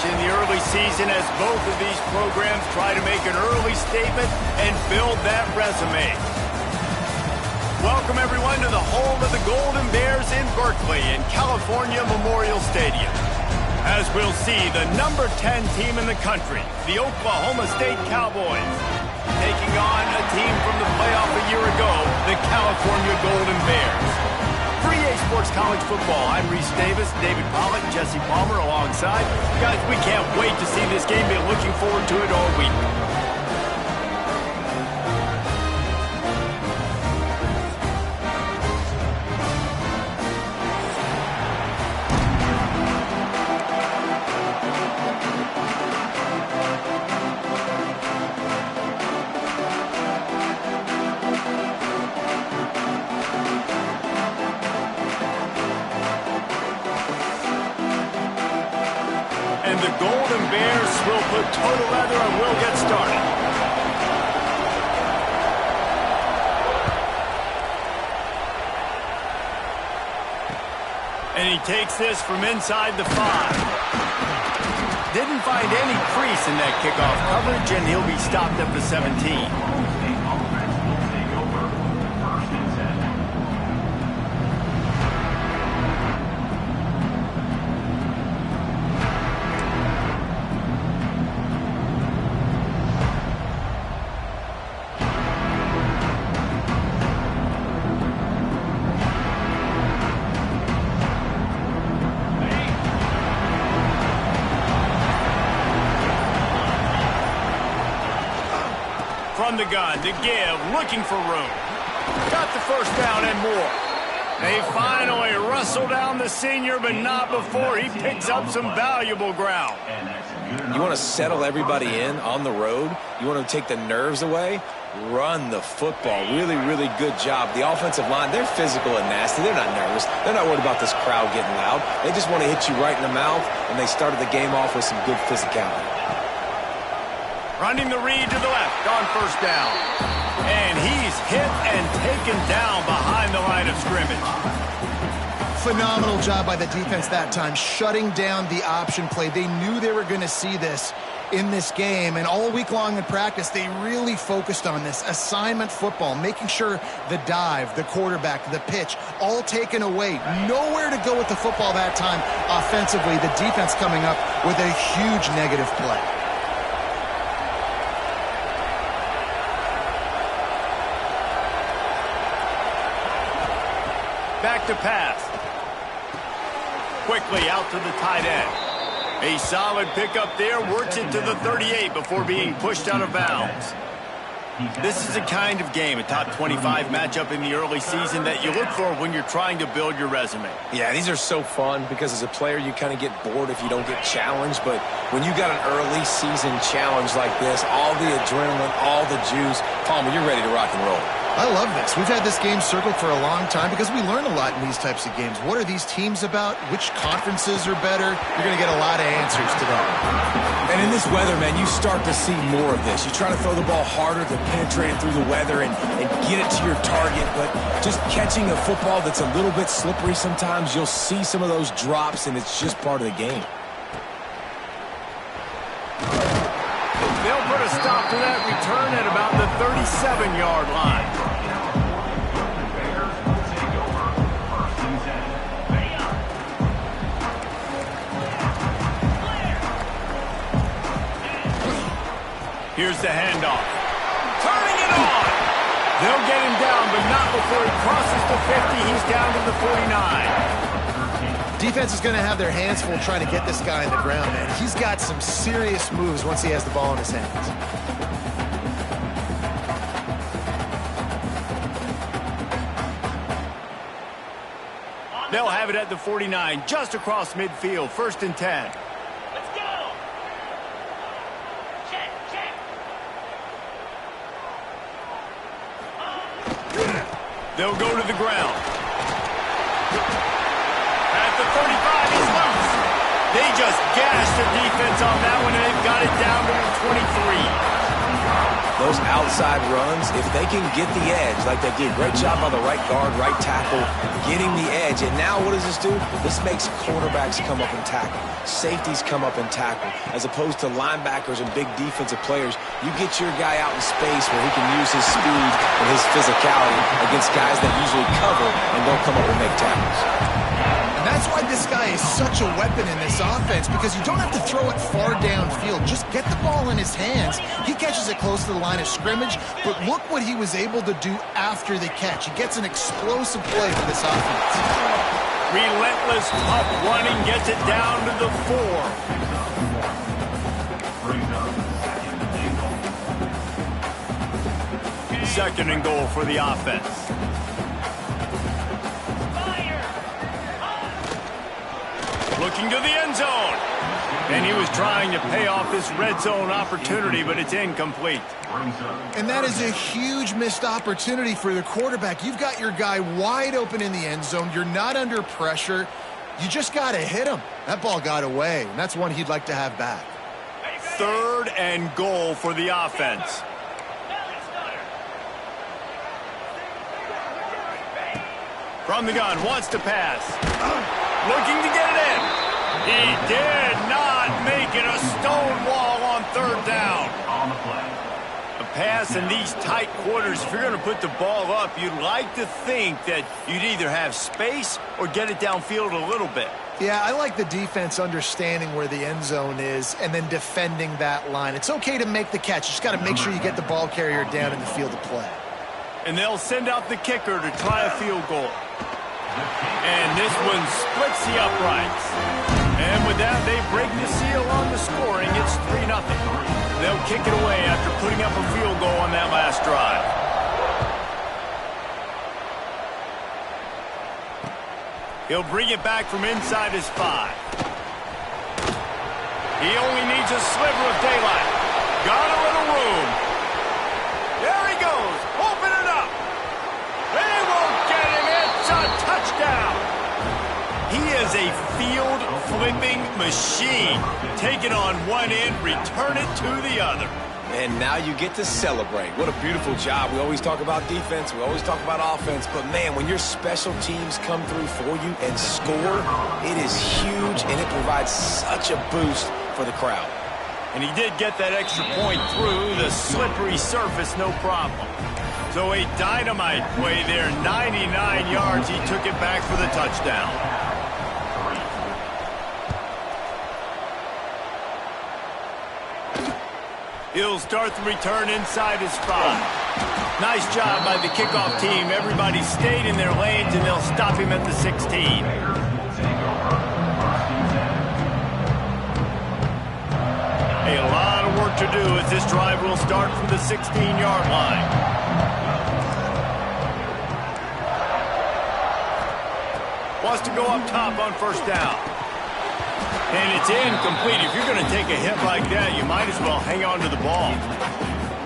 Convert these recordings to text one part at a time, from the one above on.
In the early season as both of these programs try to make an early statement and build that resume. Welcome everyone to the home of the Golden Bears in Berkeley in California Memorial Stadium. As we'll see, the number 10 team in the country, the Oklahoma State Cowboys, taking on a team from the playoff a year ago, the California Golden Bears. For EA Sports College Football, I'm Reese Davis, David Pollack, Jesse Palmer alongside. Guys, we can't wait to see this game. Been looking forward to it all week. And the Golden Bears will put total leather and we'll get started. And he takes this from inside the 5. Didn't find any crease in that kickoff coverage, and he'll be stopped at the 17. From the gun to give, looking for room. Got the first down and more. They finally wrestle down the senior, but not before he picks up some valuable ground. You want to settle everybody in on the road? You want to take the nerves away? Run the football. Really, really good job. The offensive line, they're physical and nasty. They're not nervous. They're not worried about this crowd getting loud. They just want to hit you right in the mouth, and they started the game off with some good physicality. Running the read to the left on first down. And he's hit and taken down behind the line of scrimmage. Phenomenal job by the defense that time, shutting down the option play. They knew they were going to see this in this game, and all week long in practice, they really focused on this assignment football, making sure the dive, the quarterback, the pitch, all taken away. Nowhere to go with the football that time offensively. The defense coming up with a huge negative play. Back to pass. Quickly out to the tight end. A solid pickup there, works it to the 38 before being pushed out of bounds. This is a kind of game, a top 25 matchup in the early season that you look for when you're trying to build your resume. Yeah, these are so fun because as a player you kind of get bored if you don't get challenged, but when you got an early season challenge like this, all the adrenaline, all the juice, Palmer, you're ready to rock and roll. I love this. We've had this game circled for a long time because we learn a lot in these types of games. What are these teams about? Which conferences are better? You're going to get a lot of answers to that. And in this weather, man, you start to see more of this. You try to throw the ball harder to penetrate it through the weather and get it to your target, but just catching a football that's a little bit slippery sometimes, you'll see some of those drops, and it's just part of the game. They'll put a stop to that return at about the 37-yard line. Here's the handoff. turning it on. They'll get him down, but not before he crosses the 50. He's down to the 49. Defense is going to have their hands full trying to get this guy on the ground, man. He's got some serious moves once he has the ball in his hands. They'll have it at the 49, just across midfield, 1st and 10. Let's go. Check, check. They'll go to the ground. At the 35, he's loose. They just gashed their defense on that one, and they've got it down to the 23. Those outside runs, if they can get the edge, like they did, great job by the right guard, right tackle, getting the edge. And now what does this do? This makes cornerbacks come up and tackle. Safeties come up and tackle. As opposed to linebackers and big defensive players, you get your guy out in space where he can use his speed and his physicality against guys that usually cover and don't come up and make tackles. That's why this guy is such a weapon in this offense, because you don't have to throw it far downfield. Just get the ball in his hands. He catches it close to the line of scrimmage, but look what he was able to do after the catch. He gets an explosive play for this offense. Relentless, tough running gets it down to the 4. Second and goal for the offense. Looking to the end zone. And he was trying to pay off this red zone opportunity, but it's incomplete. And that is a huge missed opportunity for the quarterback. You've got your guy wide open in the end zone. You're not under pressure. You just got to hit him. That ball got away, and that's one he'd like to have back. 3rd and goal for the offense. From the gun, wants to pass. Looking to get it in. He did not make it. A stone wall on 3rd down. A pass in these tight quarters, if you're going to put the ball up, you'd like to think that you'd either have space or get it downfield a little bit. Yeah, I like the defense understanding where the end zone is and then defending that line. It's okay to make the catch. You just got to make sure you get the ball carrier down in the field of play. And they'll send out the kicker to try a field goal. And this one splits the uprights. And with that, they break the seal on the scoring. It's 3-0. They'll kick it away after putting up a field goal on that last drive. He'll bring it back from inside his 5. He only needs a sliver of daylight. Got a little room. There he goes. Open it up. They won't get him. It's a touchdown. He is a field-flipping machine. Take it on one end, return it to the other. And now you get to celebrate. What a beautiful job. We always talk about defense. We always talk about offense. But, man, when your special teams come through for you and score, it is huge, and it provides such a boost for the crowd. And he did get that extra point through the slippery surface, no problem. So a dynamite play there, 99 yards. He took it back for the touchdown. He'll start the return inside his 5. Nice job by the kickoff team. Everybody stayed in their lanes, and they'll stop him at the 16. A lot of work to do as this drive will start from the 16-yard line. Wants to go up top on 1st down. And it's incomplete. If you're going to take a hit like that, you might as well hang on to the ball.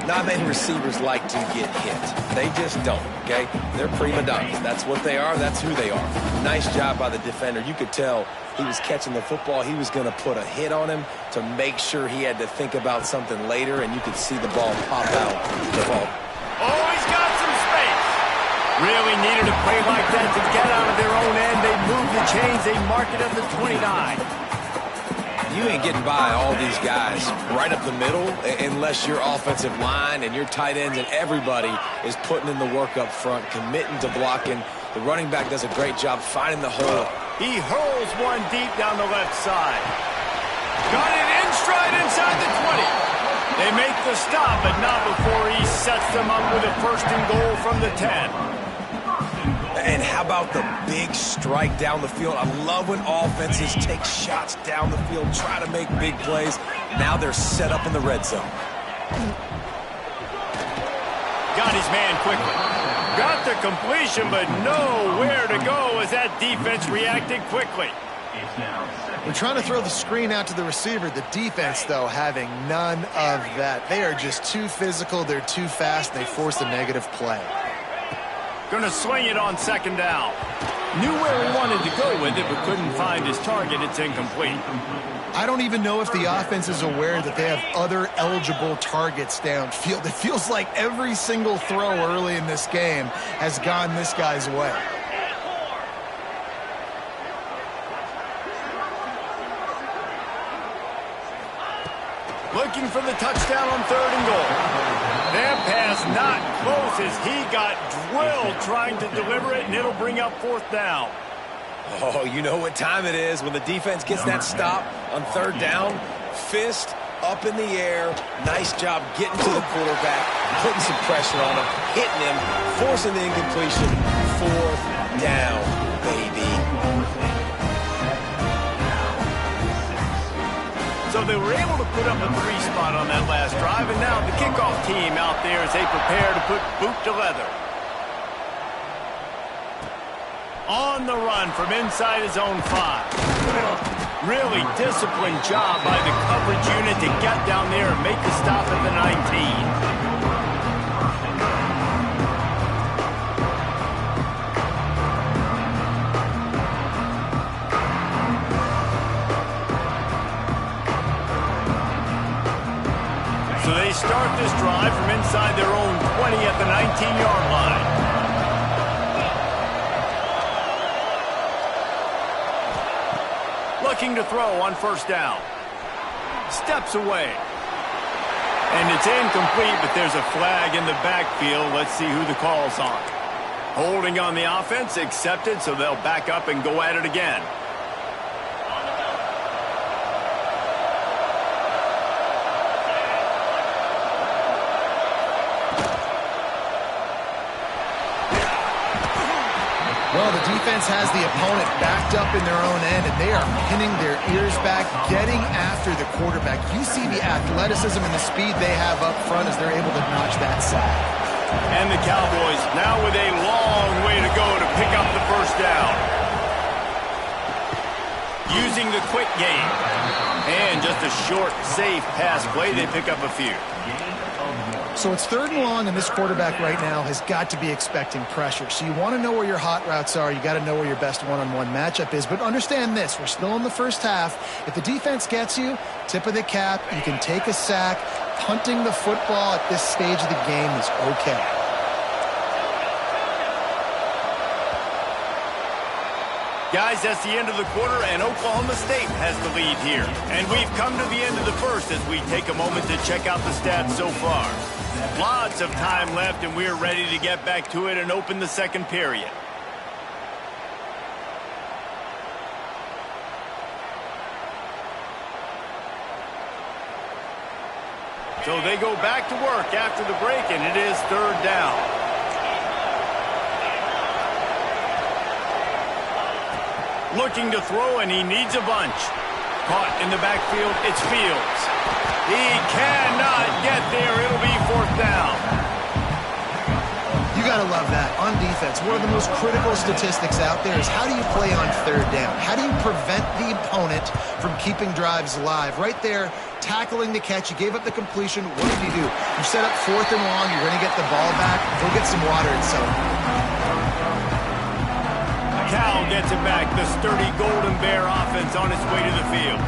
Not many receivers like to get hit. They just don't, okay? They're prima donnas. That's what they are. That's who they are. Nice job by the defender. You could tell he was catching the football. He was going to put a hit on him to make sure he had to think about something later, and you could see the ball pop out the ball. Oh, he's got some space. Really needed a play like that to get out of their own end. They move the chains. They mark it at the 29. You ain't getting by all these guys right up the middle unless your offensive line and your tight ends and everybody is putting in the work up front, committing to blocking. The running back does a great job finding the hole. He hurls one deep down the left side. Got it in stride inside the 20. They make the stop, but not before he sets them up with a 1st and goal from the 10. And how about the big strike down the field? I love when offenses take shots down the field, try to make big plays. Now they're set up in the red zone. Got his man quickly. Got the completion, but nowhere to go as that defense reacted quickly. We're trying to throw the screen out to the receiver. The defense, though, having none of that. They are just too physical. They're too fast. They force a negative play. Going to swing it on 2nd down. Knew where he wanted to go with it, but couldn't find his target. It's incomplete. I don't even know if the offense is aware that they have other eligible targets downfield. It feels like every single throw early in this game has gone this guy's way. Looking for the touchdown on 3rd and goal. That pass not close as he got drilled trying to deliver it, and it'll bring up 4th down. Oh, you know what time it is when the defense gets that stop on 3rd down. Fist up in the air. Nice job getting to the quarterback, putting some pressure on him, hitting him, forcing the incompletion. 4th down, baby. So they were able to put up a 3 spot on that last drive, and now the kickoff team out there as they prepare to put boot to leather. On the run from inside his own 5. Really disciplined job by the coverage unit to get down there and make the stop at the 19. So they start this drive from inside their own 20 at the 19-yard line. Looking to throw on 1st down. Steps away. And it's incomplete, but there's a flag in the backfield. Let's see who the call's on. Holding on the offense, accepted, so they'll back up and go at it again. Well, the defense has the opponent backed up in their own end, and they are pinning their ears back, getting after the quarterback. You see the athleticism and the speed they have up front as they're able to notch that sack. And the Cowboys now with a long way to go to pick up the 1st down. Using the quick game. And just a short, safe pass play, they pick up a few. So it's 3rd and long, and this quarterback right now has got to be expecting pressure. So you want to know where your hot routes are. You got to know where your best one-on-one matchup is. But understand this, we're still in the 1st half. If the defense gets you, tip of the cap, you can take a sack. Punting the football at this stage of the game is okay. Guys, that's the end of the quarter, and Oklahoma State has the lead here. And we've come to the end of the 1st as we take a moment to check out the stats so far. Lots of time left, and we're ready to get back to it and open the 2nd period. So they go back to work after the break, and it is 3rd down. Looking to throw, and he needs a bunch. Caught in the backfield, it's Fields. He cannot get there. It'll be 4th down. You got to love that. On defense, one of the most critical statistics out there is how do you play on 3rd down? How do you prevent the opponent from keeping drives alive? Right there, tackling the catch. You gave up the completion. What did you do? You set up 4th and long. You're going to get the ball back. Go get some water and celebrate. Cal gets it back. The sturdy Golden Bear offense on its way to the field.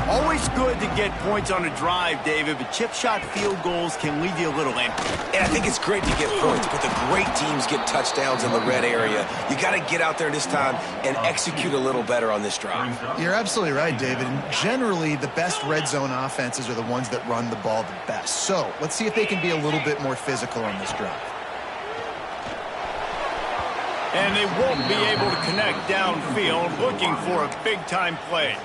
Always good to get points on a drive, David, but chip shot field goals can leave you a little empty. And I think it's great to get points, but the great teams get touchdowns in the red area. You got to get out there this time and execute a little better on this drive. You're absolutely right, David. And generally, the best red zone offenses are the ones that run the ball the best. So let's see if they can be a little bit more physical on this drive. And they won't be able to connect downfield, looking for a big-time play.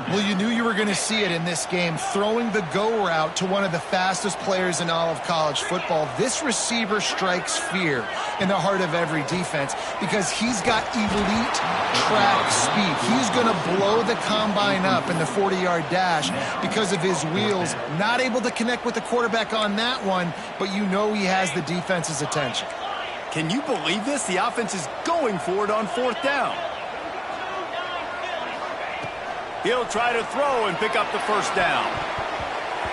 Well, you knew you were going to see it in this game, throwing the go route to one of the fastest players in all of college football. This receiver strikes fear in the heart of every defense because he's got elite track speed. He's going to blow the combine up in the 40-yard dash because of his wheels. Not able to connect with the quarterback on that one, but you know he has the defense's attention. Can you believe this? The offense is going for it on 4th down. He'll try to throw and pick up the 1st down.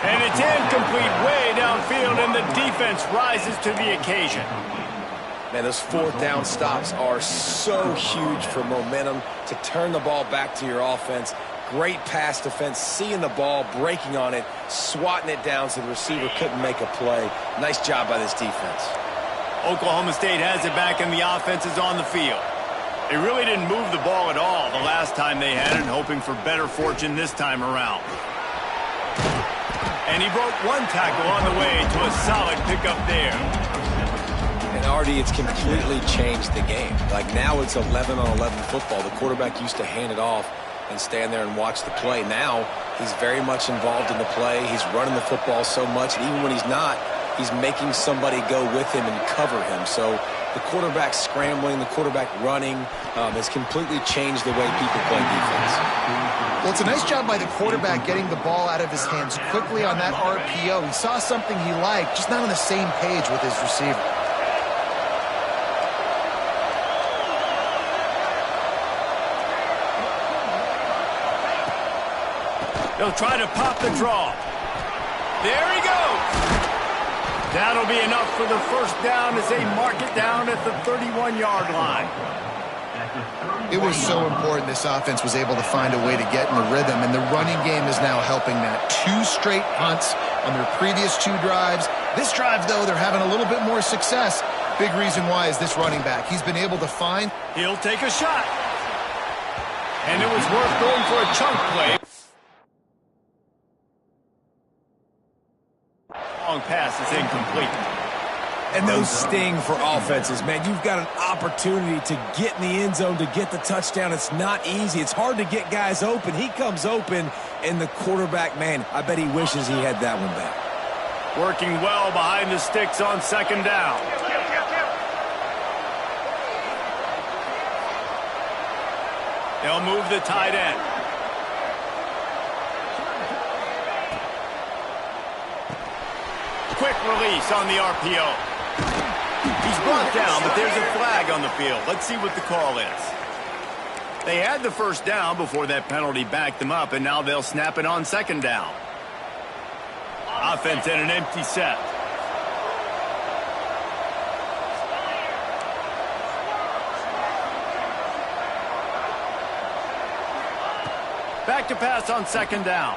And it's incomplete way downfield, and the defense rises to the occasion. Man, those 4th down stops are so huge for momentum to turn the ball back to your offense. Great pass defense, seeing the ball, breaking on it, swatting it down so the receiver couldn't make a play. Nice job by this defense. Oklahoma State has it back, and the offense is on the field. They really didn't move the ball at all the last time they had it, hoping for better fortune this time around. And he broke one tackle on the way to a solid pickup there. And Artie, it's completely changed the game. Like now it's 11-on-11 football. The quarterback used to hand it off and stand there and watch the play. Now he's very much involved in the play. He's running the football so much, and even when he's not, he's making somebody go with him and cover him. So the quarterback scrambling, the quarterback running has completely changed the way people play defense. Well, it's a nice job by the quarterback getting the ball out of his hands quickly on that RPO. He saw something he liked, just not on the same page with his receiver. He'll try to pop the draw. There he goes. That'll be enough for the 1st down as they mark it down at the 31-yard line. It was so important this offense was able to find a way to get in the rhythm, and the running game is now helping that. 2 straight punts on their previous 2 drives. This drive, though, they're having a little bit more success. Big reason why is this running back. He's been able to find. He'll take a shot. And it was worth going for a chunk play. Long pass is incomplete. And those sting for offenses, man. You've got an opportunity to get in the end zone, to get the touchdown. It's not easy. It's hard to get guys open. He comes open, and the quarterback, man, I bet he wishes he had that one back. Working well behind the sticks on 2nd down. They'll move the tight end. Quick release on the RPO. He's brought down, but there's a flag on the field. Let's see what the call is. They had the 1st down before that penalty backed them up, and now they'll snap it on 2nd down. Offense in an empty set. Back to pass on 2nd down.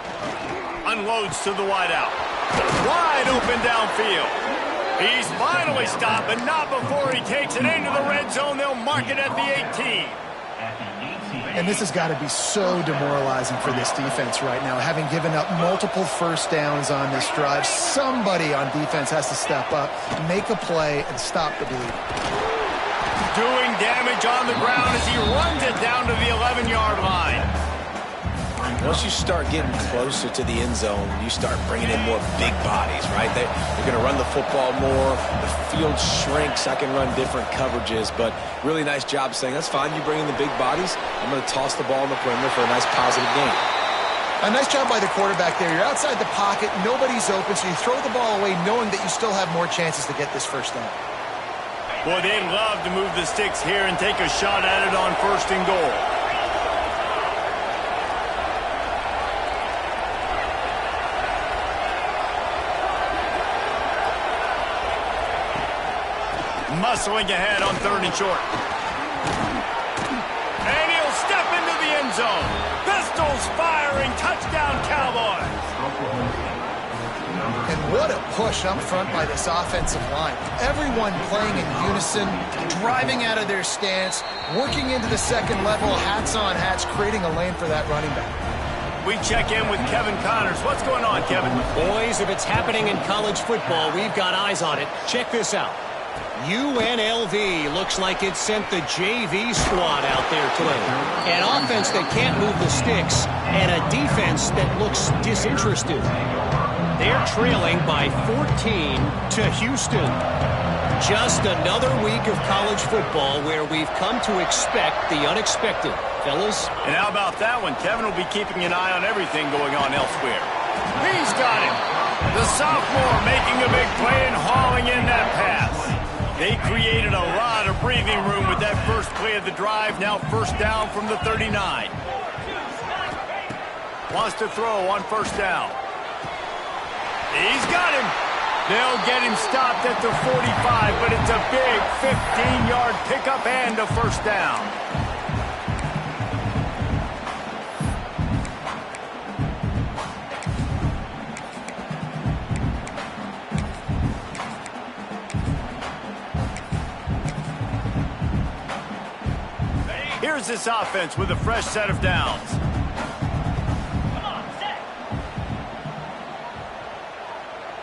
Unloads to the wideout. Wide open downfield. He's finally stopped, but not before he takes it into the red zone. They'll mark it at the 18. And this has got to be so demoralizing for this defense right now, having given up multiple 1st downs on this drive. Somebody on defense has to step up, make a play, and stop the bleeding. Doing damage on the ground as he runs it down to the 11-yard line. Once you start getting closer to the end zone, you start bringing in more big bodies, right? They're going to run the football more. The field shrinks. I can run different coverages, but really nice job saying, that's fine. You bring in the big bodies. I'm going to toss the ball in the perimeter for a nice positive game. A nice job by the quarterback there. You're outside the pocket. Nobody's open, so you throw the ball away knowing that you still have more chances to get this 1st down. Boy, they'd love to move the sticks here and take a shot at it on 1st and goal. Muscling ahead on 3rd and short. And he'll step into the end zone. Pistols firing. Touchdown, Cowboys. And what a push up front by this offensive line. Everyone playing in unison, driving out of their stance, working into the 2nd level, hats on hats, creating a lane for that running back. We check in with Kevin Connors. What's going on, Kevin? Boys, if it's happening in college football, we've got eyes on it. Check this out. UNLV looks like it sent the JV squad out there today. An offense that can't move the sticks and a defense that looks disinterested. They're trailing by 14 to Houston. Just another week of college football where we've come to expect the unexpected. Fellas? And how about that one? Kevin will be keeping an eye on everything going on elsewhere. He's got him. The sophomore making a big play and hauling in that pass. They created a lot of breathing room with that first play of the drive. Now first down from the 39. Wants to throw on first down. He's got him. They'll get him stopped at the 45, but it's a big 15-yard pickup and a first down. Here's this offense with a fresh set of downs.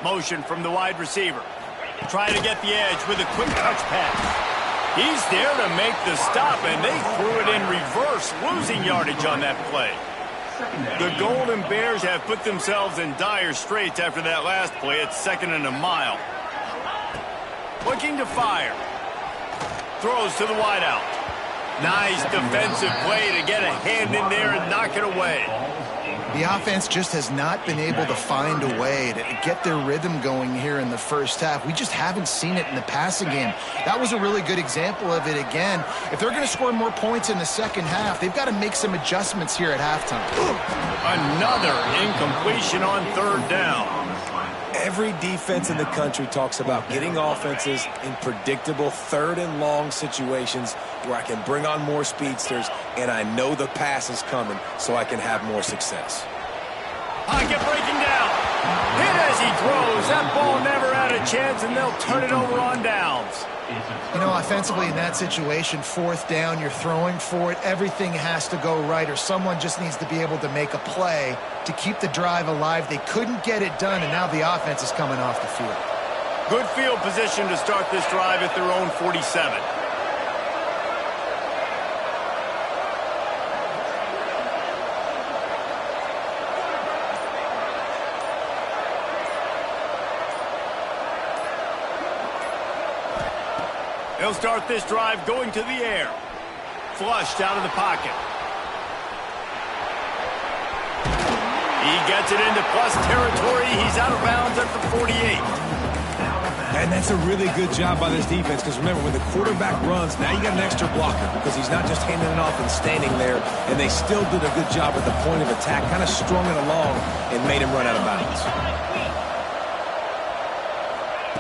Motion from the wide receiver. Trying to get the edge with a quick touch pass. He's there to make the stop, and they threw it in reverse, losing yardage on that play. The Golden Bears have put themselves in dire straits after that last play. It's 2nd and a mile. Looking to fire. Throws to the wideout. Nice defensive play to get a hand in there and knock it away. The offense just has not been able to find a way to get their rhythm going here in the first half. We just haven't seen it in the passing game. That was a really good example of it again. If they're going to score more points in the second half, they've got to make some adjustments here at halftime. Another incompletion on third down. Every defense in the country talks about getting offenses in predictable third and long situations where I can bring on more speedsters and I know the pass is coming so I can have more success. Pocket breaking down. Hit as he throws. That ball never had a chance, and they'll turn it over on downs. You know, offensively in that situation, fourth down, you're throwing for it. Everything has to go right, or someone just needs to be able to make a play to keep the drive alive. They couldn't get it done, and now the offense is coming off the field. Good field position to start this drive at their own 47. They'll start this drive going to the air. Flushed out of the pocket. He gets it into plus territory. He's out of bounds at the 48. And that's a really good job by this defense because remember, when the quarterback runs, now you got an extra blocker because he's not just handing it off and standing there, and they still did a good job at the point of attack, kind of strung it along and made him run out of bounds.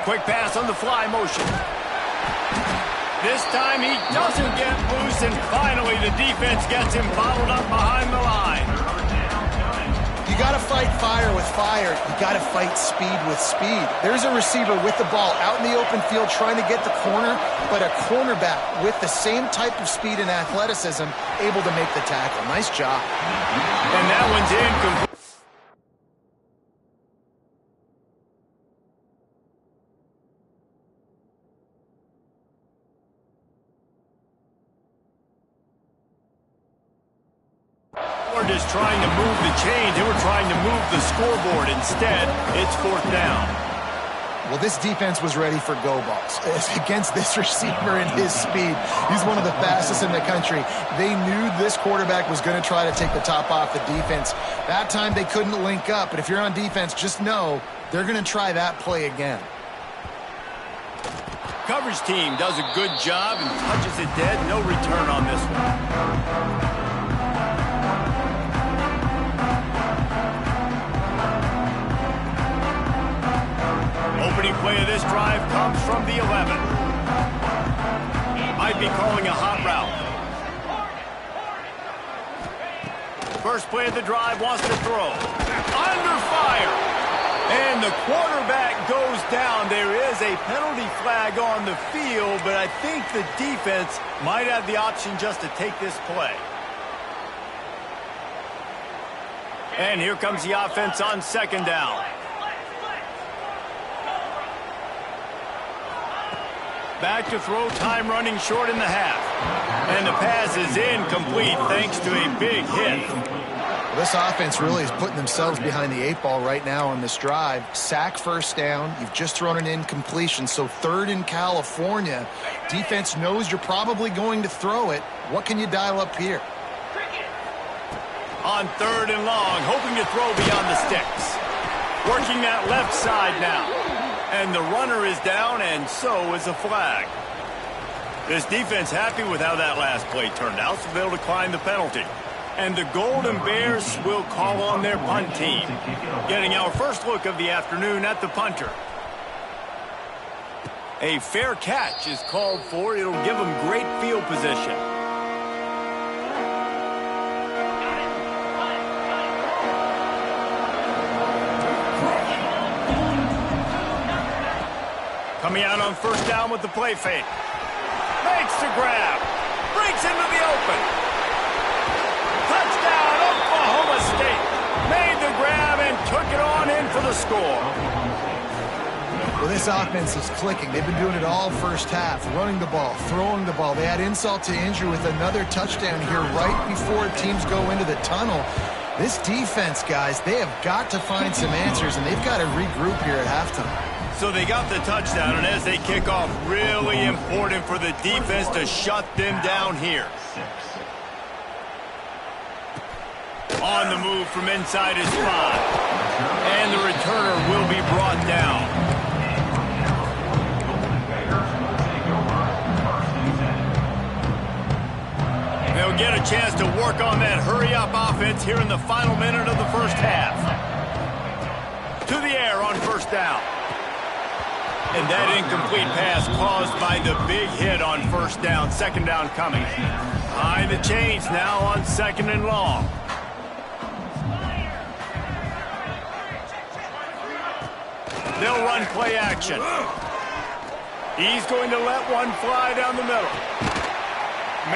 Quick pass on the fly motion. This time he doesn't get loose, and finally the defense gets him bottled up behind the line. You got to fight fire with fire. You got to fight speed with speed. There's a receiver with the ball out in the open field trying to get the corner, but a cornerback with the same type of speed and athleticism able to make the tackle. Nice job. And that one's incomplete. We're just trying to move the chains, and we're trying to move the scoreboard. Instead, it's fourth down. Well, this defense was ready for go balls. Against this receiver and his speed, he's one of the fastest in the country. They knew this quarterback was going to try to take the top off the defense. That time they couldn't link up, but if you're on defense, just know they're going to try that play again. Coverage team does a good job and touches it dead. No return on this one. Opening play of this drive comes from the 11. Might be calling a hot route. First play of the drive, wants to throw. Under fire. And the quarterback goes down. There is a penalty flag on the field, but I think the defense might have the option just to take this play. And here comes the offense on second down. Back to throw, time running short in the half. And the pass is incomplete thanks to a big hit. This offense really is putting themselves behind the 8 ball right now on this drive. Sack first down. You've just thrown an incompletion, so 3rd in California. Defense knows you're probably going to throw it. What can you dial up here? On 3rd and long, hoping to throw beyond the sticks. Working that left side now. And the runner is down, and so is a flag. This defense happy with how that last play turned out, so they'll decline the penalty. And the Golden Bears will call on their punt team. Getting our first look of the afternoon at the punter. A fair catch is called for. It'll give them great field position. Coming out on first down with the play fake. Makes the grab. Breaks into the open. Touchdown, Oklahoma State. Made the grab and took it on in for the score. Well, this offense is clicking. They've been doing it all first half. Running the ball, throwing the ball. They add insult to injury with another touchdown here right before teams go into the tunnel. This defense, guys, they have got to find some answers, and they've got to regroup here at halftime. So they got the touchdown, and as they kick off, really important for the defense to shut them down here. On the move from inside his spot. And the returner will be brought down. They'll get a chance to work on that hurry-up offense here in the final minute of the first half. To the air on first down. And that incomplete pass caused by the big hit on first down. Second down coming. Behind the chains now on 2nd and long. They'll run play action. He's going to let one fly down the middle.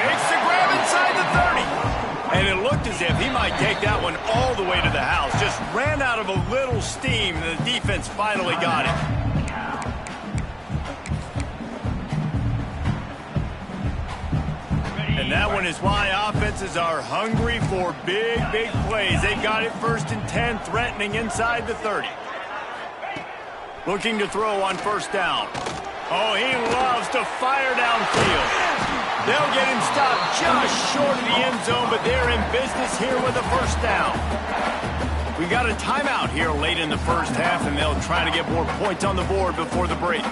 Makes the grab inside the 30. And it looked as if he might take that one all the way to the house. Just ran out of a little steam, and the defense finally got it. And that one is why offenses are hungry for big, big plays. They got it 1st and 10, threatening inside the 30. Looking to throw on first down. Oh, he loves to fire downfield. They'll get him stopped just short of the end zone, but they're in business here with a first down. We got a timeout here late in the first half, and they'll try to get more points on the board before the break.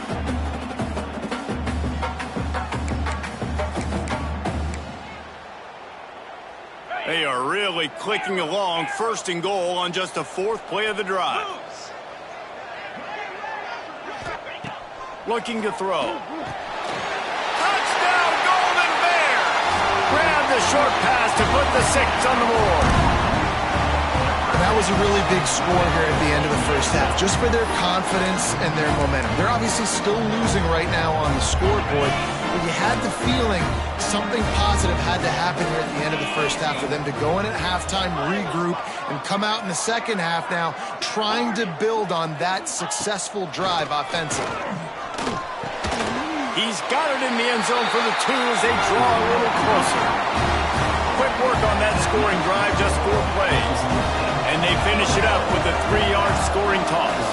They are really clicking along. 1st and goal on just the 4th play of the drive. Looking to throw. Touchdown, Golden Bears! Grab the short pass to put the 6 on the board. And that was a really big score here at the end of the first half, just for their confidence and their momentum. They're obviously still losing right now on the scoreboard, but you had the feeling something positive had to happen here at the end of the first half for them to go in at halftime, regroup, and come out in the second half now trying to build on that successful drive offensively. He's got it in the end zone for the 2 as they draw a little closer. Quick work on that scoring drive, just 4 plays. And they finish it up with a 3-yard scoring toss.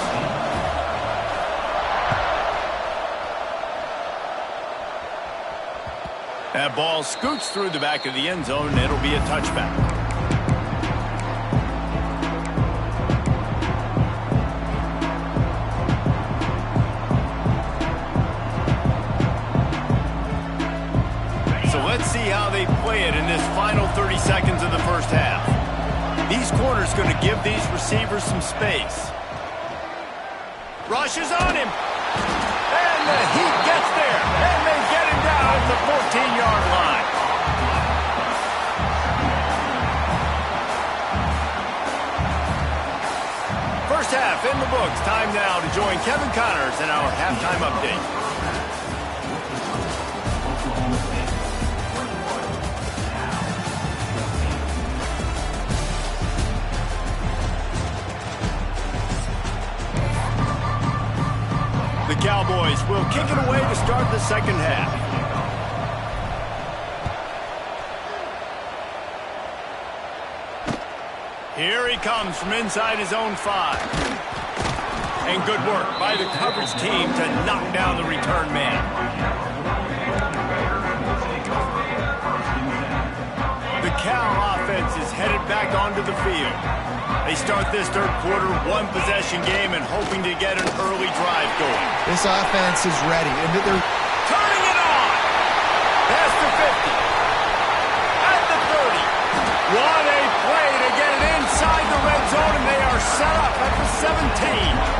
That ball scoots through the back of the end zone, and it'll be a touchback. So let's see how they play it in this final 30 seconds of the first half. These corners going to give these receivers some space. Rushes on him. And the Heat gets there. And they get him down at the 14-yard line. First half in the books. Time now to join Kevin Connors in our halftime update. Cowboys will kick it away to start the second half. Here he comes from inside his own 5. And good work by the coverage team to knock down the return man. The Cal offense is headed back onto the field. They start this third quarter one-possession game and hoping to get an early drive going. This offense is ready. And they're turning it on. Past the 50. At the 30. What a play to get it inside the red zone, and they are set up at the 17.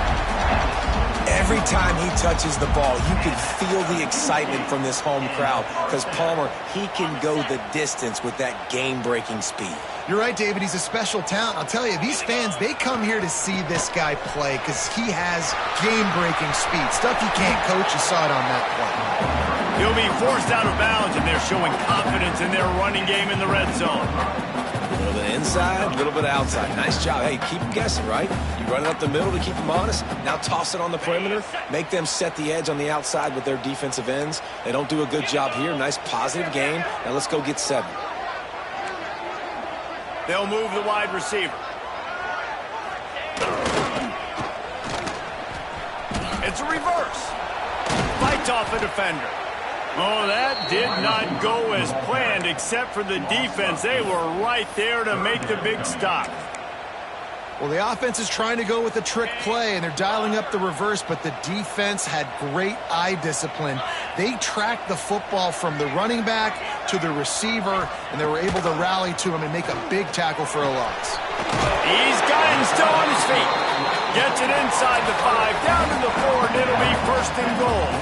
Every time he touches the ball, you can feel the excitement from this home crowd because Palmer, he can go the distance with that game-breaking speed. You're right, David. He's a special talent. I'll tell you, these fans, they come here to see this guy play because he has game-breaking speed. Stuff you can't coach. You saw it on that play. He'll be forced out of bounds, and they're showing confidence in their running game in the red zone. A little bit inside, a little bit outside. Nice job. Hey, keep them guessing, right? You run it up the middle to keep them honest. Now toss it on the perimeter. Make them set the edge on the outside with their defensive ends. They don't do a good job here. Nice positive game. Now let's go get 7. They'll move the wide receiver. It's a reverse. Fights off a defender. Oh, that did not go as planned except for the defense. They were right there to make the big stop. Well, the offense is trying to go with a trick play, and they're dialing up the reverse, but the defense had great eye discipline. They tracked the football from the running back to the receiver, and they were able to rally to him and make a big tackle for a loss. He's got him still on his feet. Gets it inside the 5, down to the 4, and it'll be first and goal.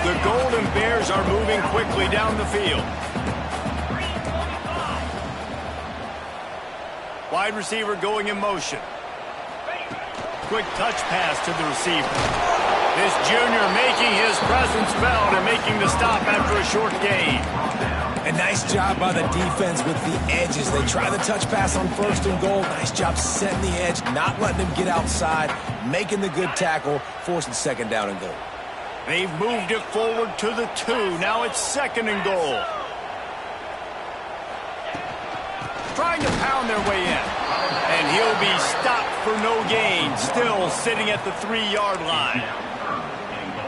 The Golden Bears are moving quickly down the field. Wide receiver going in motion. Quick touch pass to the receiver. This junior making his presence felt and making the stop after a short gain. A nice job by the defense with the edges. They try the touch pass on first and goal. Nice job setting the edge, not letting him get outside, making the good tackle, forcing second down and goal. They've moved it forward to the 2. Now it's second and goal. Trying to pound their way in. And he'll be stopped for no gain. Still sitting at the 3-yard line.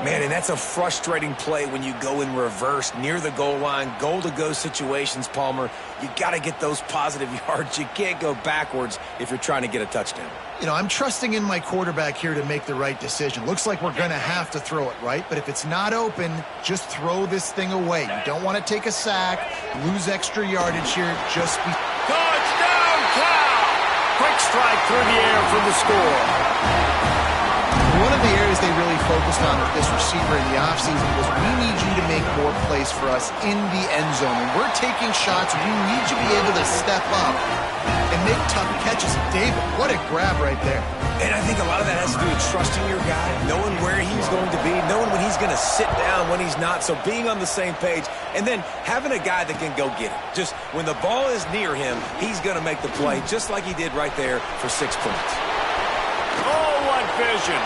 Man, and that's a frustrating play when you go in reverse near the goal line, goal-to-go situations, Palmer. You got to get those positive yards. You can't go backwards if you're trying to get a touchdown. You know, I'm trusting in my quarterback here to make the right decision. Looks like we're going to have to throw it, right? But if it's not open, just throw this thing away. You don't want to take a sack, lose extra yardage here. Just be... Touchdown, Cal! Quick strike through the air for the score. One of the areas they really focused on with this receiver in the offseason was we need you to make more plays for us in the end zone. When we're taking shots, we need you to be able to step up and make tough catches. David, what a grab right there. And I think a lot of that has to do with trusting your guy, knowing where he's going to be, knowing when he's going to sit down, when he's not. So being on the same page, and then having a guy that can go get it. Just when the ball is near him, he's going to make the play, just like he did right there for 6 points. Oh, what vision.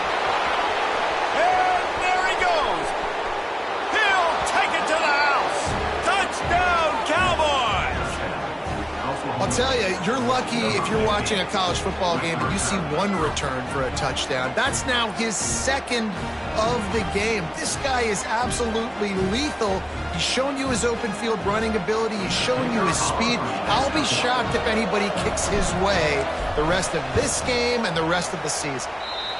And there he goes. He'll take it to the house. Touchdown, Cowboys. I'll tell you, you're lucky if you're watching a college football game and you see one return for a touchdown. That's now his second of the game. This guy is absolutely lethal. He's shown you his open field running ability. He's shown you his speed. I'll be shocked if anybody kicks his way the rest of this game and the rest of the season.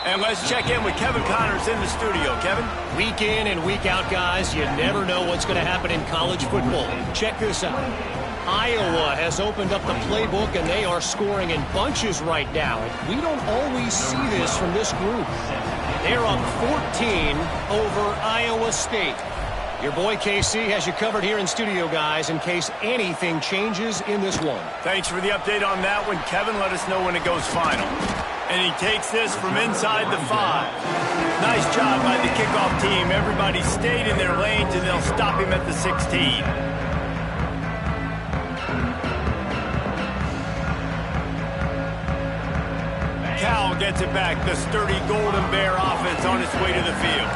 And let's check in with Kevin Connors in the studio. Kevin? Week in and week out, guys, you never know what's going to happen in college football. Check this out. Iowa has opened up the playbook, and they are scoring in bunches right now. And we don't always see this from this group. They're up 14 over Iowa State. Your boy KC has you covered here in studio, guys, in case anything changes in this one. Thanks for the update on that one, Kevin. Let us know when it goes final. And he takes this from inside the 5. Nice job by the kickoff team. Everybody stayed in their lanes, and they'll stop him at the 16. Cal gets it back. The sturdy Golden Bear offense on its way to the field.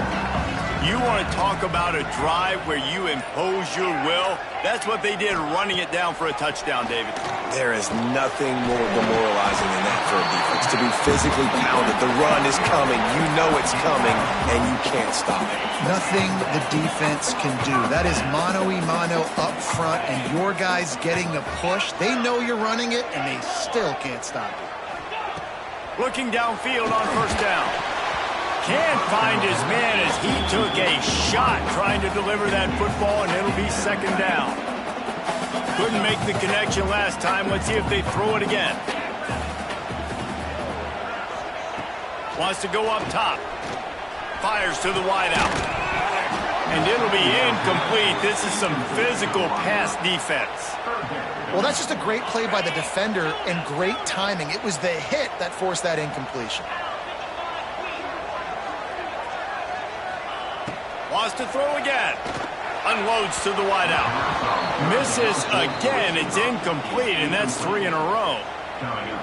You want to talk about a drive where you impose your will? That's what they did, running it down for a touchdown, David. There is nothing more demoralizing than that for a defense. To be physically pounded, the run is coming, you know it's coming, and you can't stop it. Nothing the defense can do. That is mano-a-mano up front, and your guys getting a push. They know you're running it, and they still can't stop it. Looking downfield on first down. Can't find his man as he took a shot trying to deliver that football, and it'll be second down. Couldn't make the connection last time. Let's see if they throw it again. Wants to go up top. Fires to the wideout. And it'll be incomplete. This is some physical pass defense. Well, that's just a great play by the defender and great timing. It was the hit that forced that incompletion. Wants to throw again. Unloads to the wideout. Misses again. It's incomplete, and that's 3 in a row.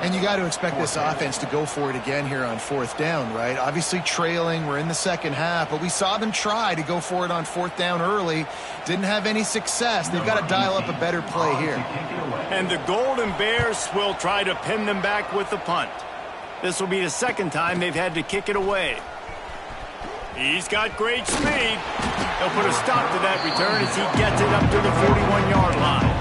And you got to expect this offense to go for it again here on fourth down, right? Obviously trailing. We're in the second half, but we saw them try to go for it on fourth down early. Didn't have any success. They've got to dial up a better play here. And the Golden Bears will try to pin them back with the punt. This will be the second time they've had to kick it away. He's got great speed. He'll put a stop to that return as he gets it up to the 41-yard line.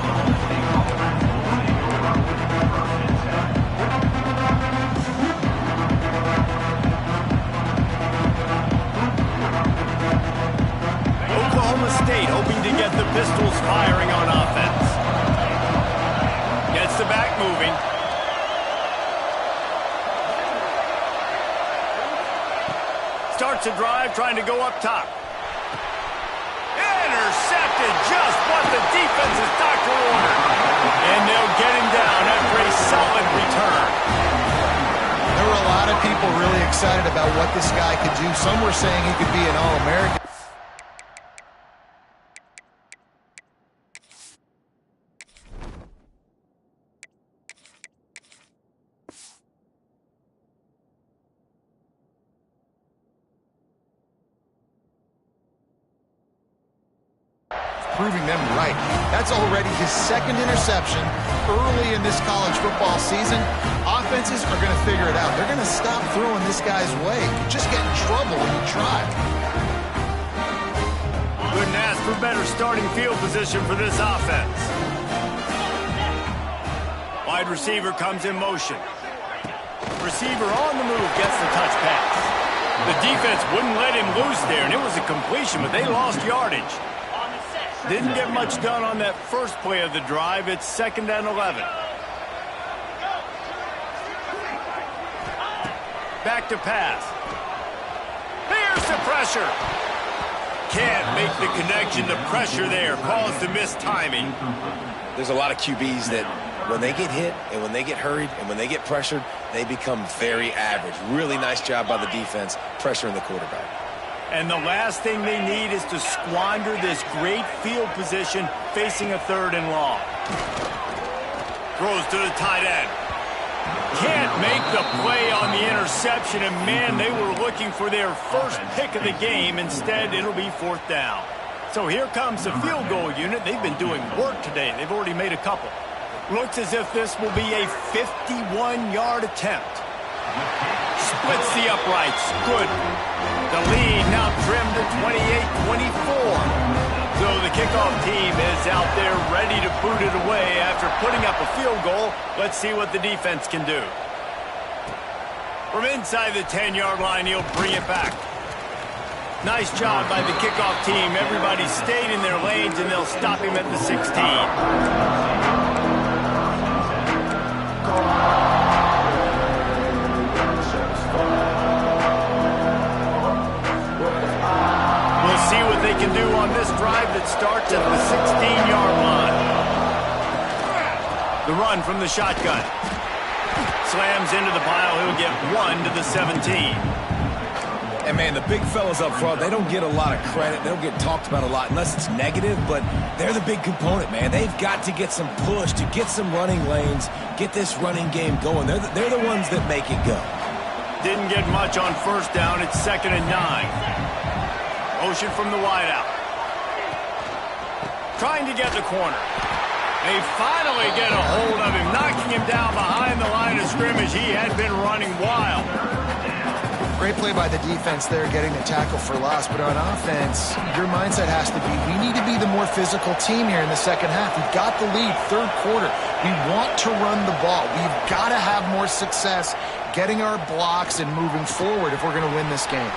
Oklahoma State hoping to get the Pistols firing on offense. Gets the back moving. Starts a drive trying to go up top. Intercepted, just what the defense's doctor ordered. And they'll get him down after a solid return. There were a lot of people really excited about what this guy could do. Some were saying he could be an All-American. Proving them right. That's already his second interception early in this college football season. Offenses are going to figure it out. They're going to stop throwing this guy's way. You just get in trouble when you try. Couldn't ask for better starting field position for this offense. Wide receiver comes in motion. Receiver on the move gets the touch pass. The defense wouldn't let him loose there, and it was a completion, but they lost yardage. Didn't get much done on that first play of the drive. It's 2nd and 11. Back to pass. Here's the pressure. Can't make the connection. The pressure there caused the missed timing. There's a lot of QBs that when they get hit and when they get hurried and when they get pressured, they become very average. Really nice job by the defense pressuring the quarterback. And the last thing they need is to squander this great field position facing a 3rd and long. Throws to the tight end. Can't make the play on the interception, and man, they were looking for their first pick of the game. Instead, it'll be 4th down. So here comes the field goal unit. They've been doing work today. They've already made a couple. Looks as if this will be a 51-yard attempt. Splits the uprights. Good. The lead now trimmed to 28-24. So the kickoff team is out there ready to boot it away after putting up a field goal. Let's see what the defense can do. From inside the 10-yard line, he'll bring it back. Nice job by the kickoff team. Everybody stayed in their lanes, and they'll stop him at the 16. See what they can do on this drive that starts at the 16-yard line. The run from the shotgun. Slams into the pile. He'll get 1 to the 17. And, man, the big fellas up front, they don't get a lot of credit. They don't get talked about a lot unless it's negative, but they're the big component, man. They've got to get some push, to get some running lanes, get this running game going. They're the ones that make it go. Didn't get much on first down. It's 2nd and 9. Motion from the wideout. Trying to get the corner. They finally get a hold of him, knocking him down behind the line of scrimmage. He had been running wild. Great play by the defense there, getting the tackle for loss. But on offense, your mindset has to be, we need to be the more physical team here in the second half. We've got the lead, third quarter. We want to run the ball. We've got to have more success getting our blocks and moving forward if we're going to win this game.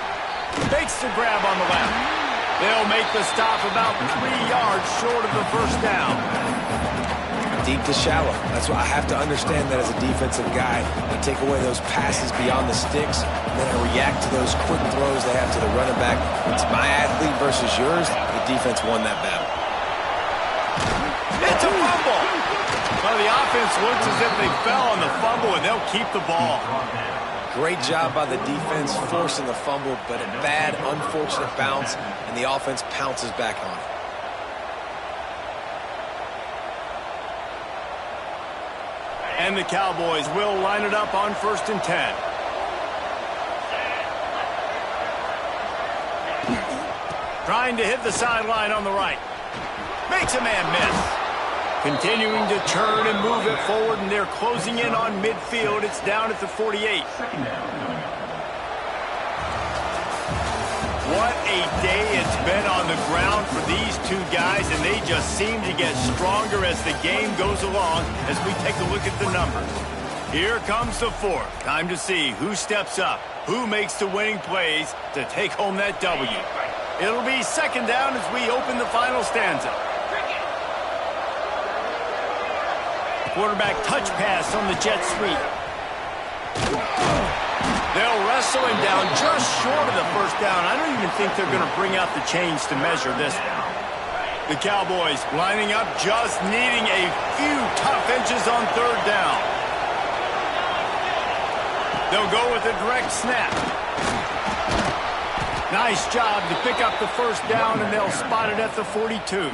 Fakes the grab on the left. They'll make the stop about 3 yards short of the first down. Deep to shallow. That's why I have to understand that as a defensive guy. I take away those passes beyond the sticks, and then I react to those quick throws they have to the running back. It's my athlete versus yours. The defense won that battle. It's a fumble. Well, the offense looks as if they fell on the fumble, and they'll keep the ball. Great job by the defense forcing the fumble, but a bad, unfortunate bounce, and the offense pounces back on it. And the Cowboys will line it up on 1st and 10. Trying to hit the sideline on the right. Makes a man miss. Continuing to turn and move it forward, and they're closing in on midfield. It's down at the 48. What a day it's been on the ground for these two guys, and they just seem to get stronger as the game goes along as we take a look at the numbers. Here comes the fourth. Time to see who steps up, who makes the winning plays to take home that W. It'll be 2nd down as we open the final stanza. Quarterback touch pass on the jet sweep. They'll wrestle him down just short of the first down. I don't even think they're going to bring out the chains to measure this one. The Cowboys lining up, just needing a few tough inches on 3rd down. They'll go with a direct snap. Nice job to pick up the first down, and they'll spot it at the 42.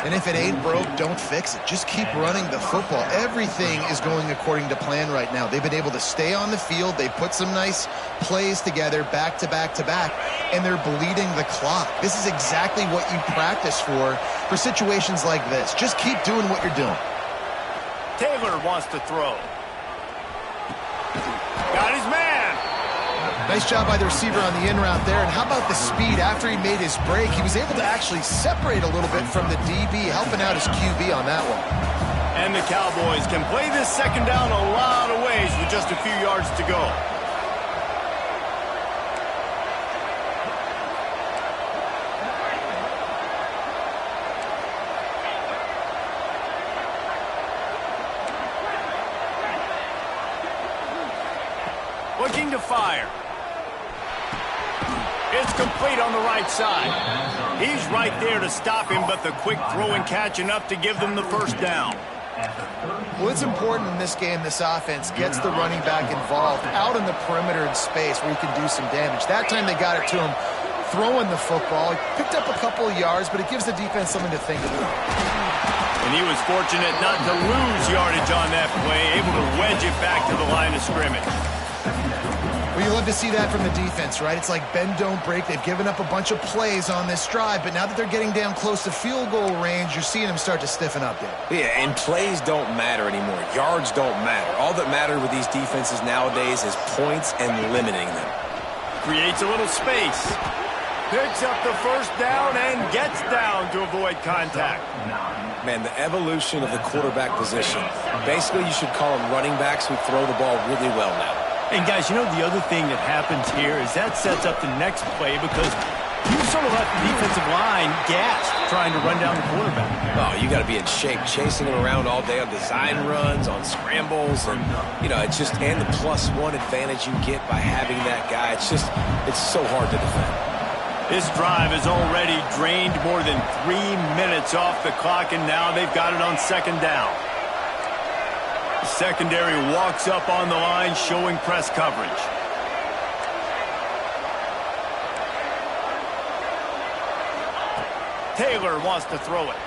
And if it ain't broke, don't fix it. Just keep running the football. Everything is going according to plan right now. They've been able to stay on the field. They put some nice plays together back to back to back, and they're bleeding the clock. This is exactly what you practice for situations like this. Just keep doing what you're doing. Taylor wants to throw. Got his man. Nice job by the receiver on the in route there. And how about the speed after he made his break? He was able to actually separate a little bit from the DB, helping out his QB on that one. And the Cowboys can play this 2nd down a lot of ways with just a few yards to go. Looking to fire. It's complete on the right side. He's right there to stop him, but the quick throw and catch enough to give them the first down. Well, it's important in this game this offense gets the running back involved out in the perimeter in space where he can do some damage. That time they got it to him throwing the football. He picked up a couple of yards, but it gives the defense something to think about. And he was fortunate not to lose yardage on that play, able to wedge it back to the line of scrimmage. Well, you love to see that from the defense, right? It's like bend, don't break. They've given up a bunch of plays on this drive, but now that they're getting down close to field goal range, you're seeing them start to stiffen up there. Yeah, and plays don't matter anymore. Yards don't matter. All that matters with these defenses nowadays is points and limiting them. Creates a little space. Picks up the first down and gets down to avoid contact. Man, the evolution of the quarterback position. Basically, you should call them running backs who throw the ball really well now. And guys, you know the other thing that happens here is that sets up the next play because you sort of left the defensive line gassed trying to run down the quarterback. Oh, you got to be in shape, chasing him around all day on design runs, on scrambles, and you know it's just and the +1 advantage you get by having that guy. It's so hard to defend. This drive has already drained more than 3 minutes off the clock, and now they've got it on 2nd down. Secondary walks up on the line, showing press coverage. Taylor wants to throw it.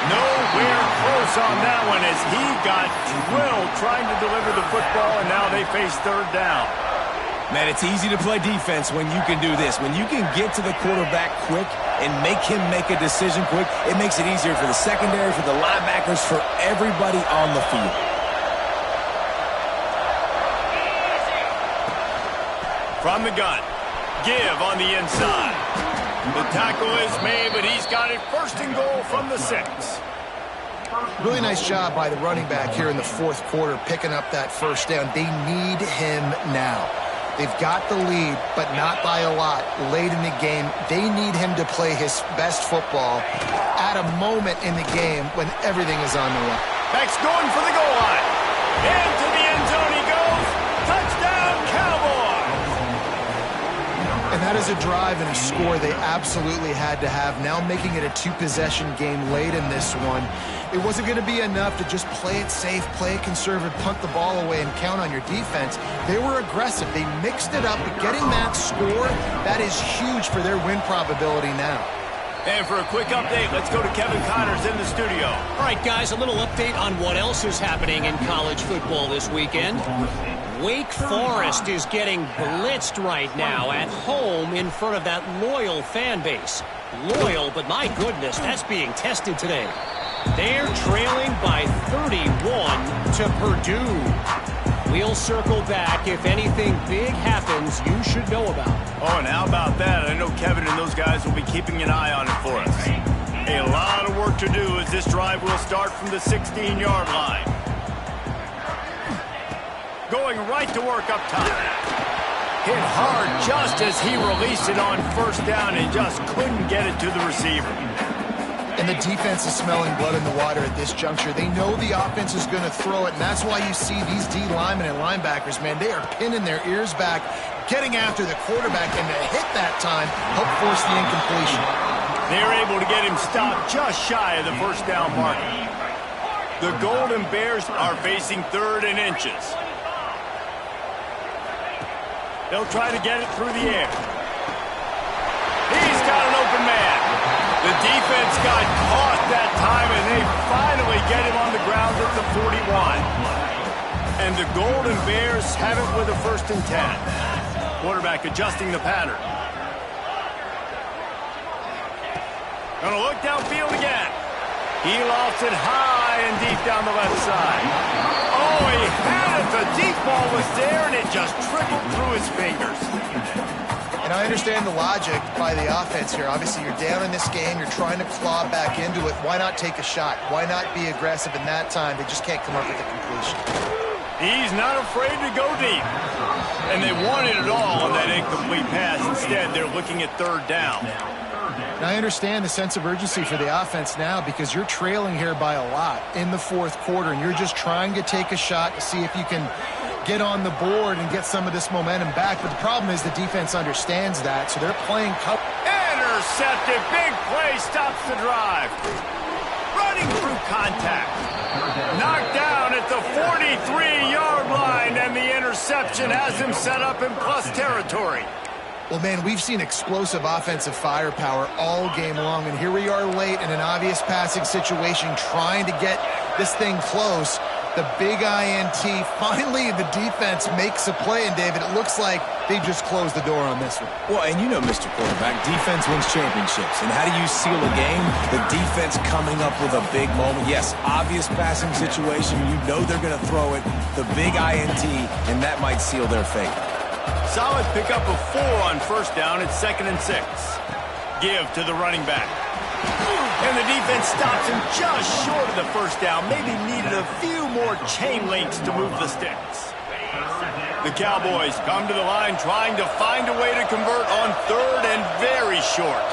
Nowhere close on that one as he got drilled trying to deliver the football, and now they face 3rd down. Man, it's easy to play defense when you can do this. When you can get to the quarterback quick and make him make a decision quick, it makes it easier for the secondary, for the linebackers, for everybody on the field. From the gun, give on the inside. The tackle is made, but he's got it first and goal from the 6. Really nice job by the running back here in the fourth quarter, picking up that first down. They need him now. They've got the lead, but not by a lot late in the game. They need him to play his best football at a moment in the game when everything is on the line. Back's going for the goal line. Into the end zone he goes. Touchdown, Cowboys! And that is a drive and a score they absolutely had to have. Now making it a 2-possession game late in this one. It wasn't going to be enough to just play it safe, play it conservative, punt the ball away, and count on your defense. They were aggressive. They mixed it up, but getting that score, that is huge for their win probability now. And for a quick update, let's go to Kevin Connors in the studio. All right, guys, a little update on what else is happening in college football this weekend. Wake Forest is getting blitzed right now at home in front of that loyal fan base. Loyal, but my goodness, that's being tested today. They're trailing by 31 to Purdue. We'll circle back if anything big happens you should know about. Oh, and how about that? I know Kevin and those guys will be keeping an eye on it for us. A lot of work to do as this drive will start from the 16-yard line. Going right to work up top. Hit hard just as he released it on first down and just couldn't get it to the receiver. And the defense is smelling blood in the water at this juncture. They know the offense is going to throw it, and that's why you see these D linemen and linebackers, man, they are pinning their ears back, getting after the quarterback, and to hit that time, help force the incompletion. They're able to get him stopped just shy of the first down mark. The Golden Bears are facing 3rd and inches. They'll try to get it through the air. He's got an open man. The defense got caught that time, and they finally get him on the ground at the 41. And the Golden Bears have it with a 1st and 10. Quarterback adjusting the pattern. Gonna look downfield again. He lofts it high and deep down the left side. Oh, he had it. The deep ball was there, and it just trickled through his fingers. And I understand the logic by the offense here. Obviously, you're down in this game. You're trying to claw back into it. Why not take a shot? Why not be aggressive in that time? They just can't come up with a completion. He's not afraid to go deep. And they wanted it all on that incomplete pass. Instead, they're looking at 3rd down. And I understand the sense of urgency for the offense now because you're trailing here by a lot in the 4th quarter, and you're just trying to take a shot to see if you can get on the board and get some of this momentum back. But the problem is the defense understands that, so they're playing cover. Intercepted. Big play stops the drive. Running through contact. Knocked down at the 43-yard line, and the interception has him set up in plus territory. Well, man, we've seen explosive offensive firepower all game long, and here we are late in an obvious passing situation trying to get this thing close. The big INT. Finally, the defense makes a play, and David, it looks like they just closed the door on this one. Well, and you know, Mr. Quarterback, defense wins championships. And how do you seal a game? The defense coming up with a big moment. Yes, obvious passing situation. You know they're going to throw it. The big INT, and that might seal their fate. Solid pickup of 4 on first down at 2nd and 6. Give to the running back. And the defense stops him just short of the first down. Maybe needed a few more chain links to move the sticks. The Cowboys come to the line trying to find a way to convert on 3rd and very short.